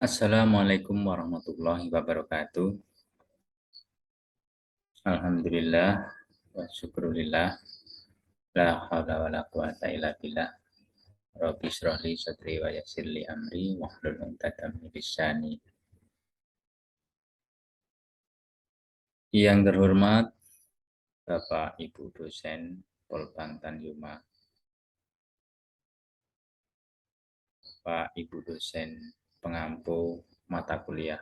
Assalamualaikum warahmatullahi wabarakatuh. Alhamdulillah wa syukurillah. La haula wa la quwata illa billah. Rabbi shrah li sadri wa yassir li amri wahlul 'uqdatam min lisani. Yang terhormat Bapak Ibu dosen Polbang Tanjuma, Bapak Ibu dosen pengampu mata kuliah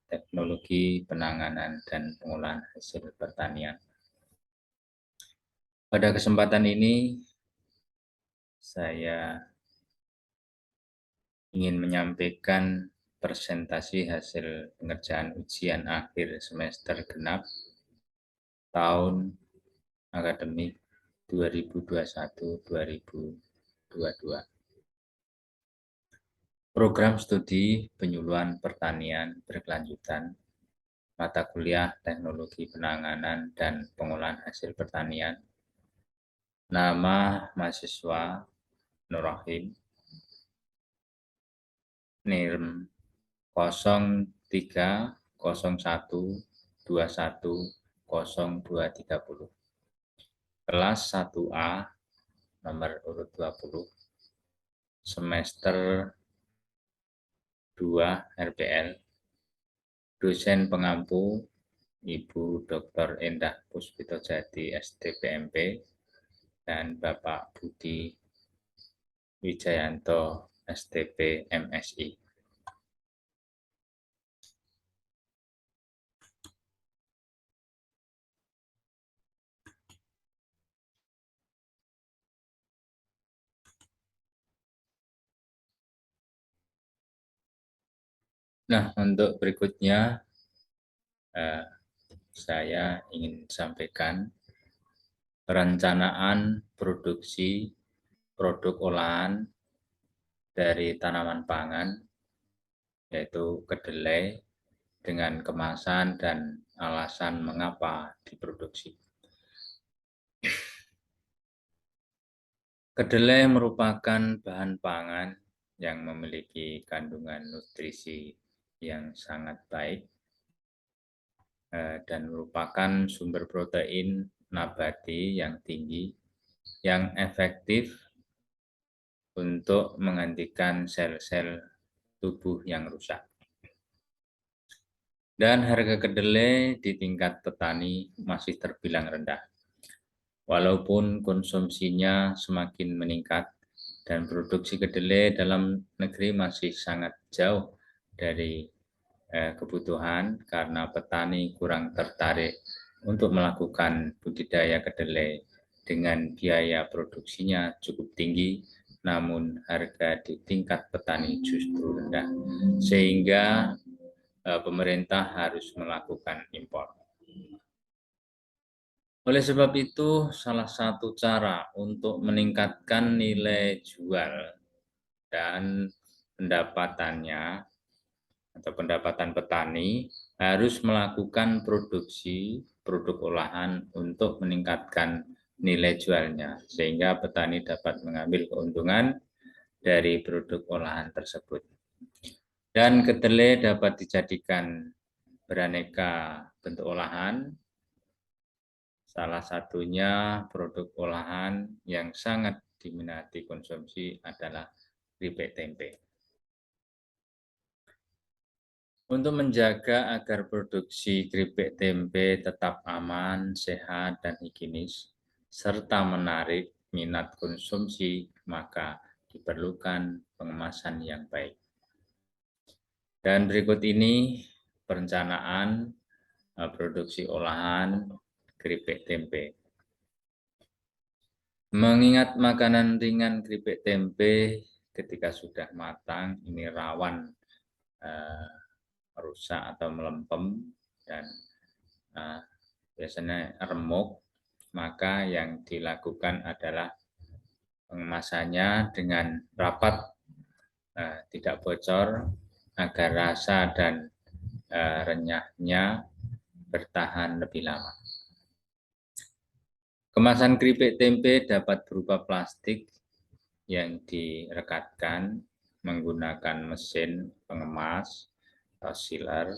Teknologi Penanganan dan Pengolahan Hasil Pertanian. Pada kesempatan ini saya ingin menyampaikan presentasi hasil pengerjaan ujian akhir semester genap tahun akademik 2021-2022. Program studi penyuluhan pertanian berkelanjutan, mata kuliah teknologi penanganan dan pengolahan hasil pertanian. Nama mahasiswa Nur Rahim, NIM 0301210230, kelas 1A nomor urut 20, semester 2 RPL, dosen pengampu Ibu Dr. Endah Puspitojati STPMP dan Bapak Budi Wijayanto STP MSI. Nah, untuk berikutnya saya ingin sampaikan perencanaan produksi produk olahan dari tanaman pangan, yaitu kedelai, dengan kemasan dan alasan mengapa diproduksi. Kedelai merupakan bahan pangan yang memiliki kandungan nutrisi yang sangat baik dan merupakan sumber protein nabati yang tinggi, yang efektif untuk menghentikan sel-sel tubuh yang rusak. Dan harga kedelai di tingkat petani masih terbilang rendah. Walaupun konsumsinya semakin meningkat dan produksi kedelai dalam negeri masih sangat jauh dari kebutuhan karena petani kurang tertarik untuk melakukan budidaya kedelai dengan biaya produksinya cukup tinggi, namun harga di tingkat petani justru rendah, sehingga pemerintah harus melakukan impor. Oleh sebab itu, salah satu cara untuk meningkatkan nilai jual dan pendapatannya atau pendapatan petani harus melakukan produksi produk olahan untuk meningkatkan nilai jualnya, sehingga petani dapat mengambil keuntungan dari produk olahan tersebut. Dan kedelai dapat dijadikan beraneka bentuk olahan. Salah satunya produk olahan yang sangat diminati konsumsi adalah keripik tempe. Untuk menjaga agar produksi keripik tempe tetap aman, sehat, dan higienis, serta menarik minat konsumsi, maka diperlukan pengemasan yang baik. Dan berikut ini perencanaan produksi olahan keripik tempe. Mengingat makanan ringan keripik tempe ketika sudah matang ini rawan rusak atau melempem dan biasanya remuk, maka yang dilakukan adalah pengemasannya dengan rapat, tidak bocor, agar rasa dan renyahnya bertahan lebih lama. Kemasan keripik tempe dapat berupa plastik yang direkatkan menggunakan mesin pengemas atau sealer,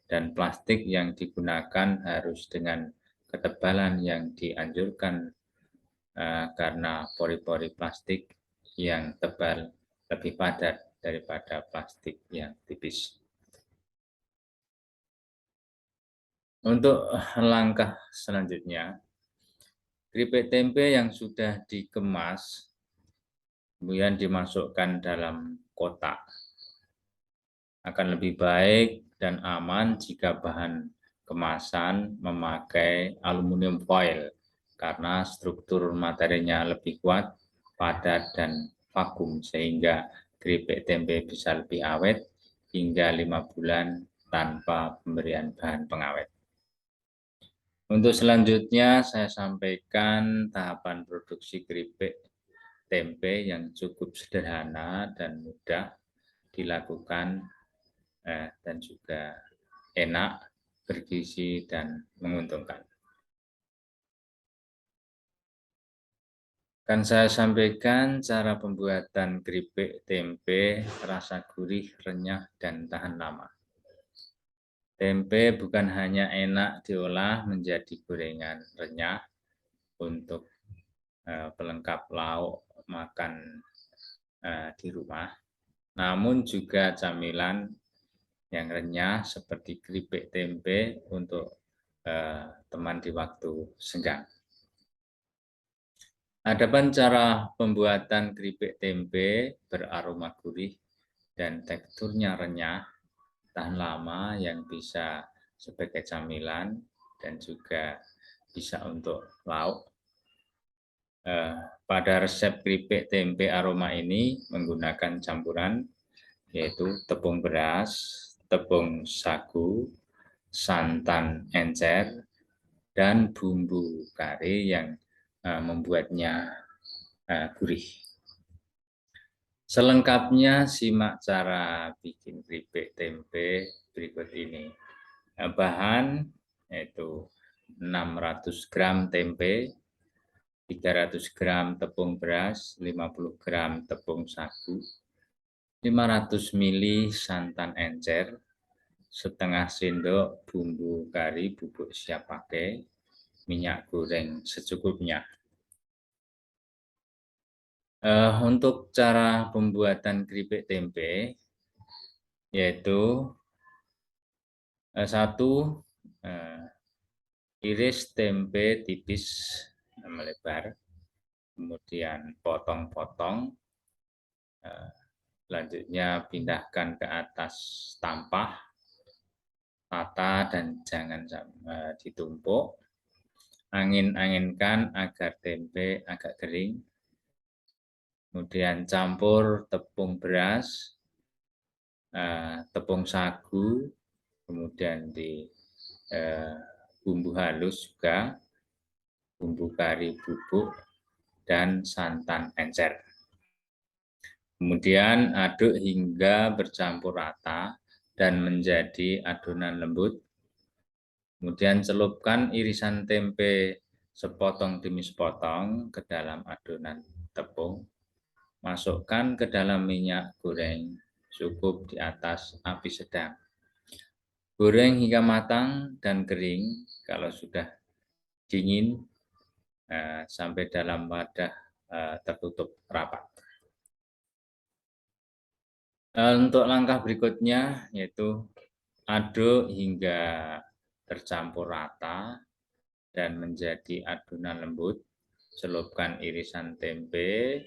dan plastik yang digunakan harus dengan ketebalan yang dianjurkan karena pori-pori plastik yang tebal lebih padat daripada plastik yang tipis. Untuk langkah selanjutnya, keripik tempe yang sudah dikemas kemudian dimasukkan dalam kotak. Akan lebih baik dan aman jika bahan kemasan memakai aluminium foil karena struktur materinya lebih kuat, padat, dan vakum sehingga keripik tempe bisa lebih awet hingga 5 bulan tanpa pemberian bahan pengawet. Untuk selanjutnya saya sampaikan tahapan produksi keripik tempe yang cukup sederhana dan mudah dilakukan dan juga enak, bergizi, dan menguntungkan. Akan saya sampaikan cara pembuatan keripik tempe rasa gurih, renyah, dan tahan lama. Tempe bukan hanya enak diolah menjadi gorengan renyah untuk pelengkap lauk makan di rumah, namun juga camilan yang renyah seperti keripik tempe untuk teman di waktu senggang. Adapun cara pembuatan keripik tempe beraroma gurih dan teksturnya renyah, tahan lama yang bisa sebagai camilan dan juga bisa untuk lauk. Pada resep keripik tempe aroma ini menggunakan campuran yaitu tepung beras, tepung sagu, santan encer, dan bumbu kari yang membuatnya gurih. Selengkapnya simak cara bikin keripik tempe berikut ini. Bahan yaitu 600 gram tempe, 300 gram tepung beras, 50 gram tepung sagu, 500 ml santan encer, setengah sendok bumbu kari bubuk siap pakai, minyak goreng secukupnya. Untuk cara pembuatan keripik tempe, yaitu satu, iris tempe tipis melebar, kemudian potong-potong, selanjutnya pindahkan ke atas tampah, tata dan jangan ditumpuk, angin-anginkan agar tempe agak kering, kemudian campur tepung beras, tepung sagu, kemudian di bumbu halus juga, bumbu kari bubuk, dan santan encer. Kemudian aduk hingga bercampur rata dan menjadi adonan lembut. Kemudian celupkan irisan tempe sepotong demi sepotong ke dalam adonan tepung. Masukkan ke dalam minyak goreng cukup di atas api sedang. Goreng hingga matang dan kering. Kalau sudah dingin sampai dalam wadah tertutup rapat. Untuk langkah berikutnya yaitu aduk hingga tercampur rata dan menjadi adonan lembut. Celupkan irisan tempe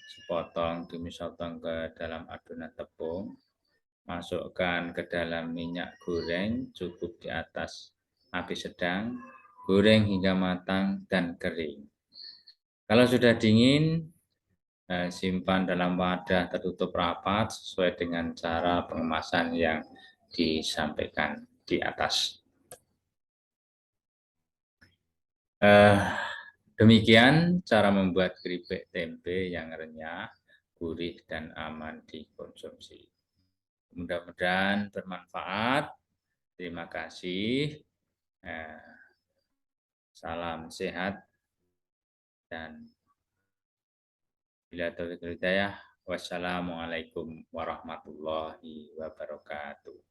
sepotong demi sepotong ke dalam adonan tepung. Masukkan ke dalam minyak goreng cukup di atas api sedang. Goreng hingga matang dan kering. Kalau sudah dingin, simpan dalam wadah tertutup rapat sesuai dengan cara pengemasan yang disampaikan di atas. Demikian cara membuat keripik tempe yang renyah, gurih, dan aman dikonsumsi. Mudah-mudahan bermanfaat. Terima kasih. Salam sehat dan bila taufiq hidayah. Wassalamualaikum warahmatullahi wabarakatuh.